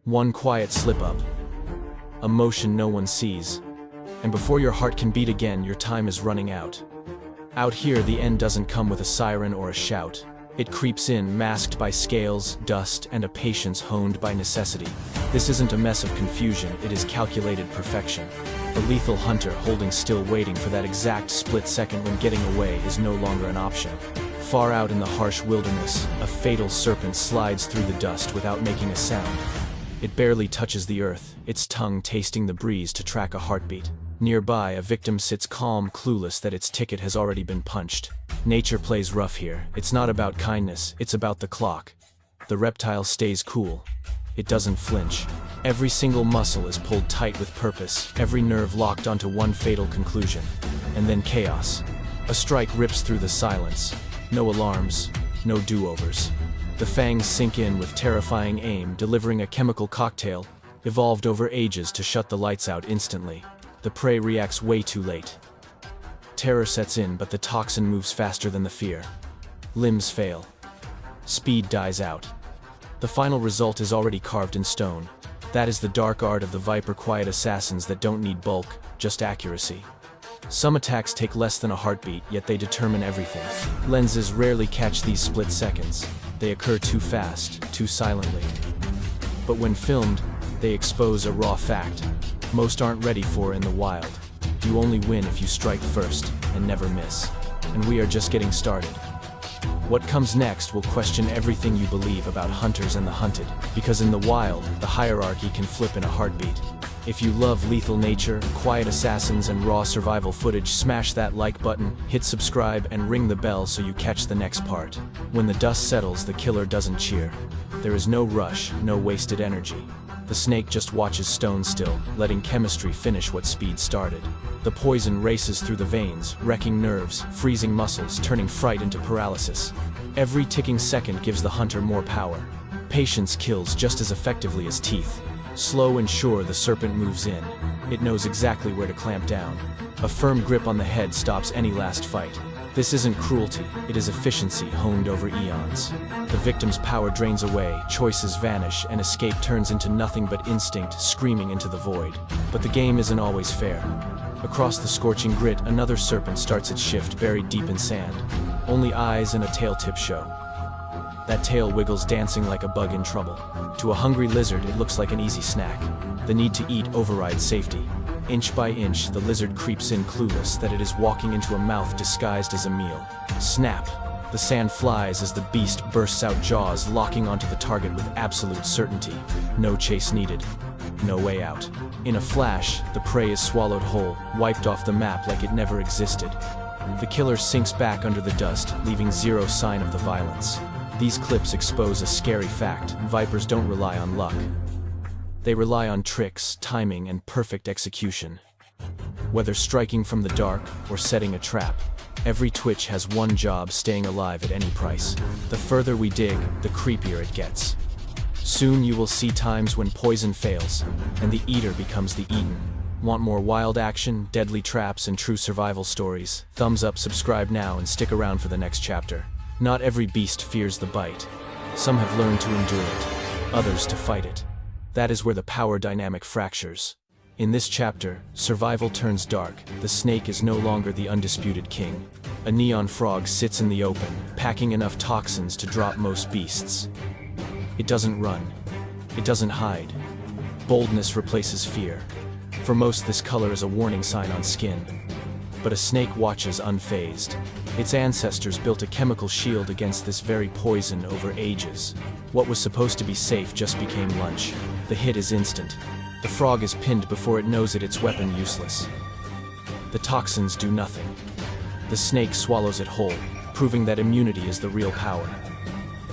One quiet slip-up, a motion no one sees, and before your heart can beat again, your time is running out. Out here, the end doesn't come with a siren or a shout. It creeps in, masked by scales, dust, and a patience honed by necessity. This isn't a mess of confusion, it is calculated perfection. A lethal hunter holding still, waiting for that exact split second when getting away is no longer an option. Far out in the harsh wilderness, a fatal serpent slides through the dust without making a sound. It barely touches the earth, its tongue tasting the breeze to track a heartbeat. Nearby, a victim sits calm, clueless that its ticket has already been punched. Nature plays rough here. It's not about kindness, it's about the clock. The reptile stays cool. It doesn't flinch. Every single muscle is pulled tight with purpose, every nerve locked onto one fatal conclusion. And then chaos. A strike rips through the silence. No alarms, no do-overs. The fangs sink in with terrifying aim, delivering a chemical cocktail, evolved over ages to shut the lights out instantly. The prey reacts way too late. Terror sets in, but the toxin moves faster than the fear. Limbs fail. Speed dies out. The final result is already carved in stone. That is the dark art of the Viper, quiet assassins that don't need bulk, just accuracy. Some attacks take less than a heartbeat, yet they determine everything. Lenses rarely catch these split seconds. They occur too fast, too silently. But when filmed, they expose a raw fact most aren't ready for in the wild. You only win if you strike first, and never miss. And we are just getting started. What comes next will question everything you believe about hunters and the hunted, because in the wild, the hierarchy can flip in a heartbeat. If you love lethal nature, quiet assassins, and raw survival footage, smash that like button, hit subscribe, and ring the bell so you catch the next part. When the dust settles, the killer doesn't cheer. There is no rush, no wasted energy. The snake just watches stone still, letting chemistry finish what speed started. The poison races through the veins, wrecking nerves, freezing muscles, turning fright into paralysis. Every ticking second gives the hunter more power. Patience kills just as effectively as teeth. Slow and sure, the serpent moves in. It knows exactly where to clamp down. A firm grip on the head stops any last fight. This isn't cruelty, it is efficiency honed over eons. The victim's power drains away, choices vanish, and escape turns into nothing but instinct screaming into the void. But the game isn't always fair. Across the scorching grit, another serpent starts its shift, buried deep in sand. Only eyes and a tail tip show. That tail wiggles, dancing like a bug in trouble. To a hungry lizard, it looks like an easy snack. The need to eat overrides safety. Inch by inch, the lizard creeps in, clueless that it is walking into a mouth disguised as a meal. Snap! The sand flies as the beast bursts out, jaws locking onto the target with absolute certainty. No chase needed. No way out. In a flash, the prey is swallowed whole, wiped off the map like it never existed. The killer sinks back under the dust, leaving zero sign of the violence. These clips expose a scary fact: vipers don't rely on luck. They rely on tricks, timing, and perfect execution. Whether striking from the dark or setting a trap, every twitch has one job: staying alive at any price. The further we dig, the creepier it gets. Soon you will see times when poison fails, and the eater becomes the eaten. Want more wild action, deadly traps, and true survival stories? Thumbs up, subscribe now, and stick around for the next chapter. Not every beast fears the bite. Some have learned to endure it, others to fight it. That is where the power dynamic fractures. In this chapter, survival turns dark. The snake is no longer the undisputed king. A neon frog sits in the open, packing enough toxins to drop most beasts. It doesn't run. It doesn't hide. Boldness replaces fear. For most, this color is a warning sign on skin. But a snake watches unfazed. Its ancestors built a chemical shield against this very poison over ages. What was supposed to be safe just became lunch. The hit is instant. The frog is pinned before it knows it, its weapon useless. The toxins do nothing. The snake swallows it whole, proving that immunity is the real power.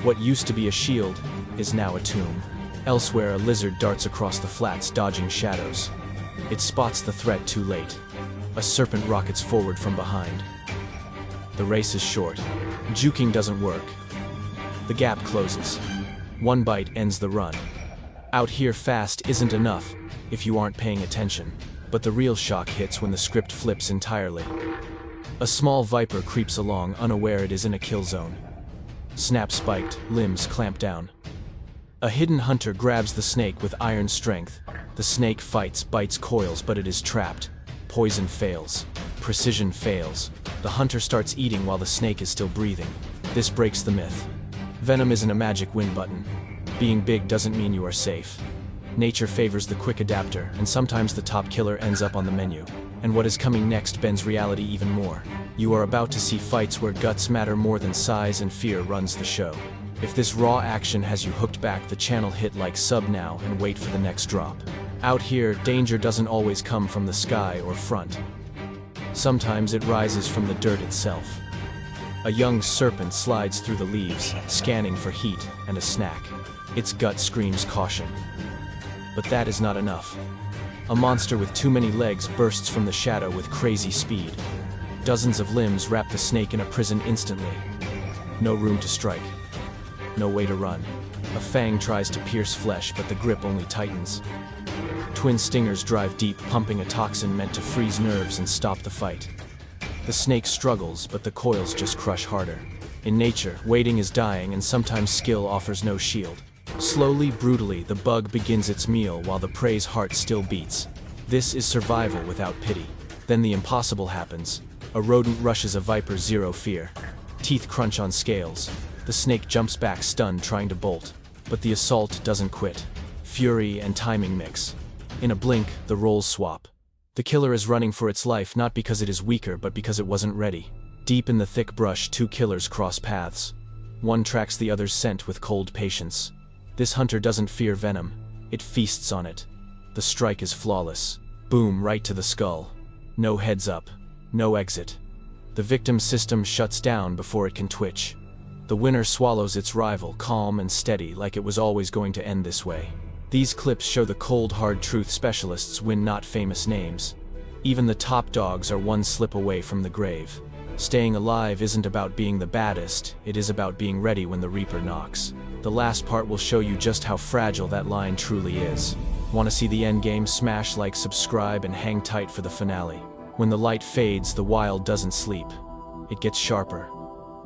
What used to be a shield is now a tomb. Elsewhere, a lizard darts across the flats, dodging shadows. It spots the threat too late. A serpent rockets forward from behind. The race is short. Juking doesn't work. The gap closes. One bite ends the run. Out here, fast isn't enough if you aren't paying attention. But the real shock hits when the script flips entirely. A small viper creeps along, unaware it is in a kill zone. Snap spiked, limbs clamped down. A hidden hunter grabs the snake with iron strength. The snake fights, bites, coils, but it is trapped. Poison fails. Precision fails. The hunter starts eating while the snake is still breathing. This breaks the myth. Venom isn't a magic win button. Being big doesn't mean you are safe. Nature favors the quick adapter, and sometimes the top killer ends up on the menu. And what is coming next bends reality even more. You are about to see fights where guts matter more than size, and fear runs the show. If this raw action has you hooked, back the channel, hit like, sub now, and wait for the next drop. Out here, danger doesn't always come from the sky or front. Sometimes it rises from the dirt itself. A young serpent slides through the leaves, scanning for heat and a snack. Its gut screams caution. But that is not enough. A monster with too many legs bursts from the shadow with crazy speed. Dozens of limbs wrap the snake in a prison instantly. No room to strike. No way to run. A fang tries to pierce flesh, but the grip only tightens. Twin stingers drive deep, pumping a toxin meant to freeze nerves and stop the fight. The snake struggles, but the coils just crush harder. In nature, waiting is dying, and sometimes skill offers no shield. Slowly, brutally, the bug begins its meal while the prey's heart still beats. This is survival without pity. Then the impossible happens. A rodent rushes a viper, zero fear. Teeth crunch on scales. The snake jumps back, stunned, trying to bolt. But the assault doesn't quit. Fury and timing mix. In a blink, the roles swap. The killer is running for its life, not because it is weaker, but because it wasn't ready. Deep in the thick brush, two killers cross paths. One tracks the other's scent with cold patience. This hunter doesn't fear venom. It feasts on it. The strike is flawless. Boom, right to the skull. No heads up. No exit. The victim's system shuts down before it can twitch. The winner swallows its rival, calm and steady, like it was always going to end this way. These clips show the cold, hard truth: specialists win, not famous names. Even the top dogs are one slip away from the grave. Staying alive isn't about being the baddest, it is about being ready when the Reaper knocks. The last part will show you just how fragile that line truly is. Want to see the end game? Smash like, subscribe, and hang tight for the finale. When the light fades, the wild doesn't sleep. It gets sharper.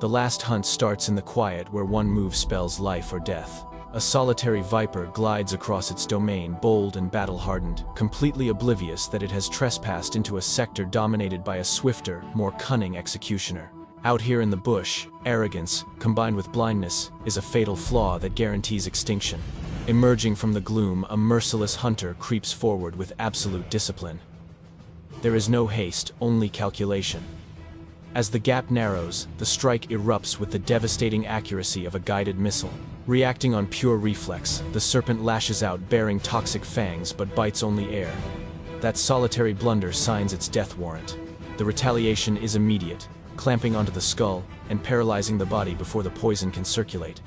The last hunt starts in the quiet, where one move spells life or death. A solitary viper glides across its domain, bold and battle-hardened, completely oblivious that it has trespassed into a sector dominated by a swifter, more cunning executioner. Out here in the bush, arrogance, combined with blindness, is a fatal flaw that guarantees extinction. Emerging from the gloom, a merciless hunter creeps forward with absolute discipline. There is no haste, only calculation. As the gap narrows, the strike erupts with the devastating accuracy of a guided missile. Reacting on pure reflex, the serpent lashes out, bearing toxic fangs, but bites only air. That solitary blunder signs its death warrant. The retaliation is immediate, clamping onto the skull and paralyzing the body before the poison can circulate.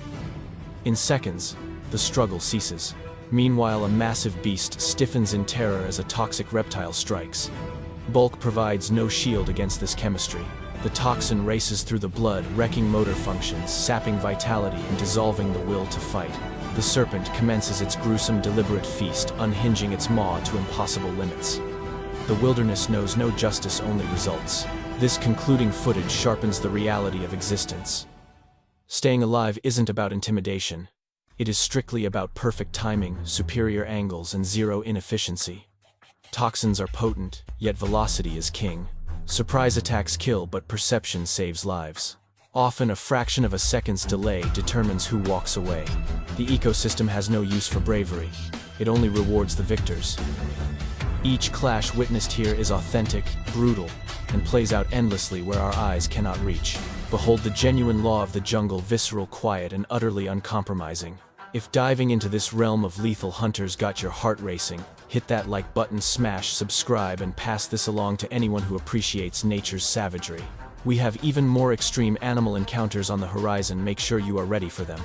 In seconds, the struggle ceases. Meanwhile, a massive beast stiffens in terror as a toxic reptile strikes. Bulk provides no shield against this chemistry. The toxin races through the blood, wrecking motor functions, sapping vitality, and dissolving the will to fight. The serpent commences its gruesome, deliberate feast, unhinging its maw to impossible limits. The wilderness knows no justice, only results. This concluding footage sharpens the reality of existence. Staying alive isn't about intimidation. It is strictly about perfect timing, superior angles, and zero inefficiency. Toxins are potent, yet velocity is king. Surprise attacks kill, but perception saves lives. Often a fraction of a second's delay determines who walks away. The ecosystem has no use for bravery. It only rewards the victors. Each clash witnessed here is authentic, brutal, and plays out endlessly where our eyes cannot reach. Behold the genuine law of the jungle, visceral, quiet, and utterly uncompromising. If diving into this realm of lethal hunters got your heart racing, hit that like button, smash subscribe, and pass this along to anyone who appreciates nature's savagery. We have even more extreme animal encounters on the horizon. Make sure you are ready for them.